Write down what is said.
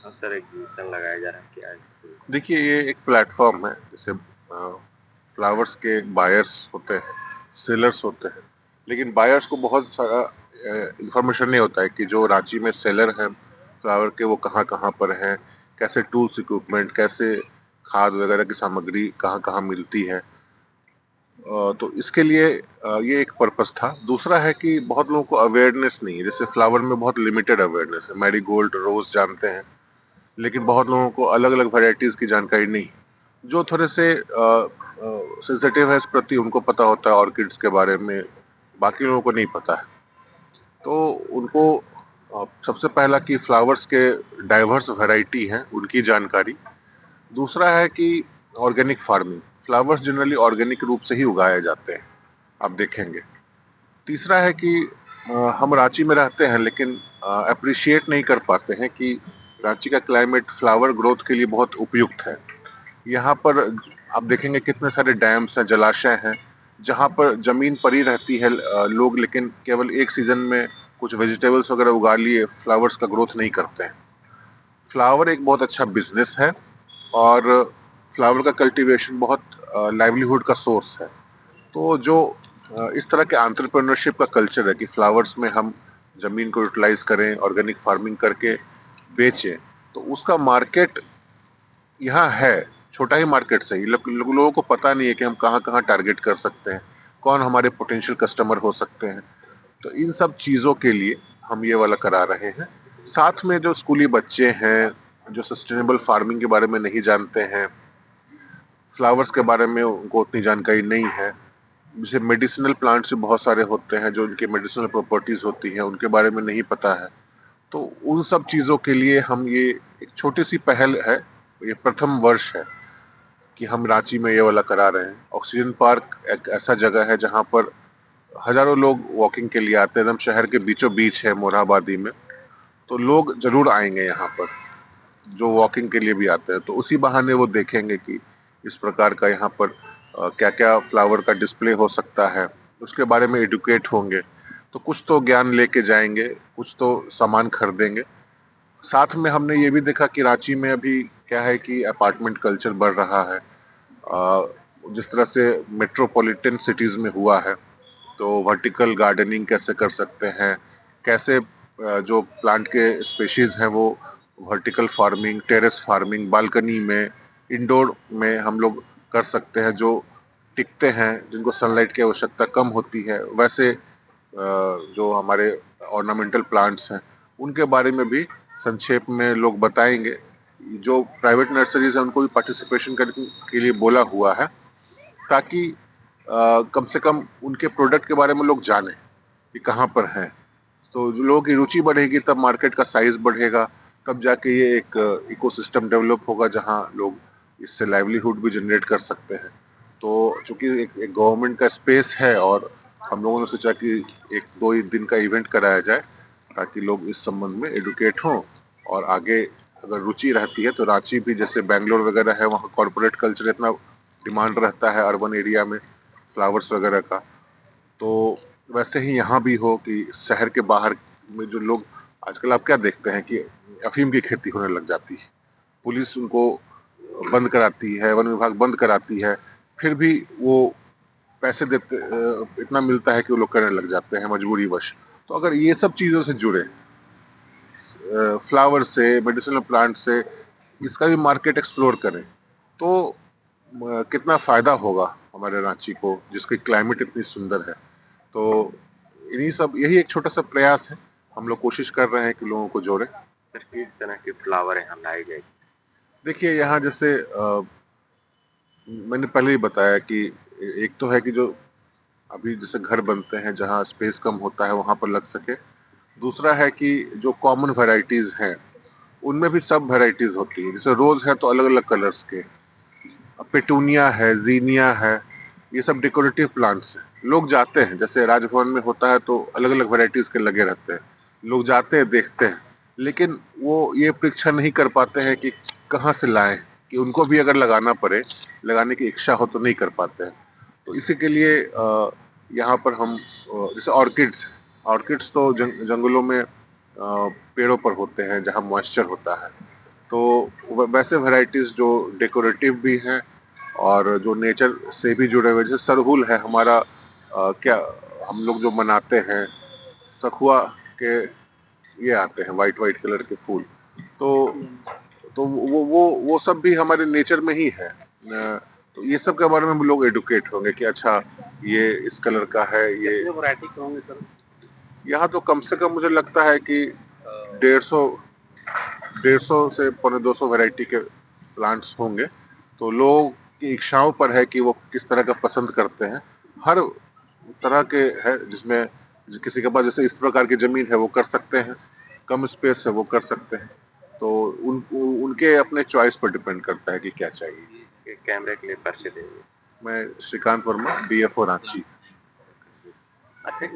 अक्सर एग्जीबिशन लगाया जा रहा है कि आज देखिए, ये एक प्लेटफॉर्म है। जैसे फ्लावर्स के बायर्स होते हैं, सेलर्स होते हैं, लेकिन बायर्स को बहुत सारा इंफॉर्मेशन नहीं होता है कि जो रांची में सेलर हैं फ्लावर के, वो कहाँ कहाँ पर हैं, कैसे टूल्स इक्विपमेंट, कैसे खाद वगैरह की सामग्री कहाँ कहाँ मिलती है। तो इसके लिए ये एक पर्पस था। दूसरा है कि बहुत लोगों को अवेयरनेस नहीं है। जैसे फ्लावर में बहुत लिमिटेड अवेयरनेस है। मैरीगोल्ड, रोज जानते हैं, लेकिन बहुत लोगों को अलग अलग वैरायटीज की जानकारी नहीं। जो थोड़े से सेंसिटिव है इस प्रति, उनको पता होता है ऑर्किड्स के बारे में, बाकी लोगों को नहीं पता है। तो उनको सबसे पहला कि फ्लावर्स के डाइवर्स वैरायटी हैं उनकी जानकारी। दूसरा है कि organic farming, flowers generally organic रूप से ही उगाए जाते हैं, आप देखेंगे। तीसरा है कि हम रांची में रहते हैं, लेकिन अप्रिशिएट नहीं कर पाते हैं कि रांची का क्लाइमेट फ्लावर ग्रोथ के लिए बहुत उपयुक्त है। यहाँ पर आप देखेंगे कितने सारे डैम्स हैं, जलाशय हैं, जहाँ पर जमीन पड़ी रहती है। लोग लेकिन केवल एक सीजन में कुछ वेजिटेबल्स वगैरह उगा लिए, फ्लावर्स का ग्रोथ नहीं करते हैं। फ्लावर एक बहुत अच्छा बिजनेस है, और फ्लावर का कल्टीवेशन बहुत लाइवलीहुड का सोर्स है। तो जो इस तरह के एंटरप्रेन्योरशिप का कल्चर है कि फ्लावर्स में हम जमीन को यूटिलाइज करें, ऑर्गेनिक फार्मिंग करके बेचें, तो उसका मार्केट यहाँ है। छोटा ही मार्केट सही, लोगों को पता नहीं है कि हम कहाँ कहाँ टारगेट कर सकते हैं, कौन हमारे पोटेंशियल कस्टमर हो सकते हैं। तो इन सब चीज़ों के लिए हम ये वाला करा रहे हैं। साथ में जो स्कूली बच्चे हैं, जो सस्टेनेबल फार्मिंग के बारे में नहीं जानते हैं, फ्लावर्स के बारे में उनको उतनी जानकारी नहीं है, जैसे मेडिसिनल प्लांट्स भी बहुत सारे होते हैं जो उनके मेडिसिनल प्रॉपर्टीज होती हैं, उनके बारे में नहीं पता है। तो उन सब चीज़ों के लिए हम ये एक छोटी सी पहल है, ये प्रथम वर्ष है कि हम रांची में ये वाला करा रहे हैं। ऑक्सीजन पार्क एक ऐसा जगह है जहाँ पर हजारों लोग वॉकिंग के लिए आते हैं। एकदम शहर के बीचों बीच है, मोरहाबादी में। तो लोग जरूर आएंगे यहाँ पर, जो वॉकिंग के लिए भी आते हैं। तो उसी बहाने वो देखेंगे कि इस प्रकार का यहाँ पर क्या क्या फ्लावर का डिस्प्ले हो सकता है, उसके बारे में एडुकेट होंगे। तो कुछ तो ज्ञान लेके जाएंगे, कुछ तो सामान खरीदेंगे। साथ में हमने ये भी देखा कि रांची में अभी क्या है कि अपार्टमेंट कल्चर बढ़ रहा है। जिस तरह से मेट्रोपॉलिटन सिटीज में हुआ है, तो वर्टिकल गार्डनिंग कैसे कर सकते हैं, कैसे जो प्लांट के स्पेशीज हैं वो vertical farming, terrace farming, balcony में, इंडोर में हम लोग कर सकते हैं, जो टिकते हैं, जिनको सनलाइट की आवश्यकता कम होती है। वैसे जो हमारे ऑर्नामेंटल प्लांट्स हैं उनके बारे में भी संक्षेप में लोग बताएंगे। जो प्राइवेट नर्सरीज हैं उनको भी पार्टिसिपेशन करने के लिए बोला हुआ है, ताकि कम से कम उनके प्रोडक्ट के बारे में लोग जाने कि कहाँ पर हैं। तो जो लोगों की रुचि बढ़ेगी तब मार्केट का साइज बढ़ेगा, तब जाके ये एक इकोसिस्टम डेवलप होगा जहाँ लोग इससे लाइवलीहुड भी जनरेट कर सकते हैं। तो चूंकि एक गवर्नमेंट का स्पेस है, और हम लोगों ने सोचा कि एक दो ही दिन का इवेंट कराया जाए, ताकि लोग इस संबंध में एडुकेट हों। और आगे अगर रुचि रहती है तो रांची भी, जैसे बैंगलोर वगैरह है, वहाँ कॉरपोरेट कल्चर इतना डिमांड रहता है अर्बन एरिया में फ्लावर्स वगैरह का, तो वैसे ही यहाँ भी हो कि शहर के बाहर में जो लोग, आजकल आप क्या देखते हैं कि अफीम की खेती होने लग जाती है, पुलिस उनको बंद कराती है, वन विभाग बंद कराती है, फिर भी वो पैसे देते, इतना मिलता है कि वो लोग करने लग जाते हैं मजबूरी वश। तो अगर ये सब चीज़ों से जुड़े, फ्लावर से, मेडिसिनल प्लांट से, इसका भी मार्केट एक्सप्लोर करें, तो कितना फायदा होगा हमारे रांची को, जिसकी क्लाइमेट इतनी सुंदर है। तो इन्हीं सब, यही एक छोटा सा प्रयास है। हम लोग कोशिश कर रहे हैं कि लोगों को जोड़े। सर किस तरह के फ्लावर यहाँ लाए गए? देखिए, यहाँ जैसे मैंने पहले ही बताया कि एक तो है कि जो अभी जैसे घर बनते हैं जहाँ स्पेस कम होता है वहाँ पर लग सके। दूसरा है कि जो कॉमन वैरायटीज हैं उनमें भी सब वैरायटीज होती है। जैसे रोज है तो अलग अलग कलर्स के, पेटूनिया है, जीनिया है, ये सब डेकोरेटिव प्लांट्स हैं। लोग जाते हैं, जैसे राजभवन में होता है तो अलग अलग वैरायटीज के लगे रहते हैं, लोग जाते हैं, देखते हैं, लेकिन वो ये परीक्षा नहीं कर पाते हैं कि कहाँ से लाएं, कि उनको भी अगर लगाना पड़े, लगाने की इच्छा हो तो नहीं कर पाते हैं। तो इसी के लिए यहाँ पर हम जैसे ऑर्किड्स, ऑर्किड्स तो जंगलों में पेड़ों पर होते हैं जहाँ मॉइस्चर होता है। तो वैसे वैरायटीज जो डेकोरेटिव भी हैं और जो नेचर से भी जुड़े हुए, जैसे सरहुल है हमारा, क्या हम लोग जो मनाते हैं, सखुआ के ये आते हैं वाइट वाइट कलर के फूल, तो वो सब भी हमारे नेचर में ही है। तो ये सब के बारे में भी लोग एडुकेट होंगे कि अच्छा ये इस कलर का है। ये वैरायटी के होंगे सर? यहाँ तो कम से कम मुझे लगता है कि 150 से 250 वैरायटी के प्लांट्स होंगे। तो लोगों की इच्छाओं पर है कि वो किस तरह का पसंद करते हैं। हर तरह के है, जिसमें किसी के पास जैसे इस प्रकार की जमीन है वो कर सकते हैं, कम स्पेस है वो कर सकते हैं। तो उनके अपने चॉइस पर डिपेंड करता है कि क्या चाहिए। ये कैमरे के लिए परिचय देंगे। मैं श्रीकांत वर्मा, BFO रांची। अच्छा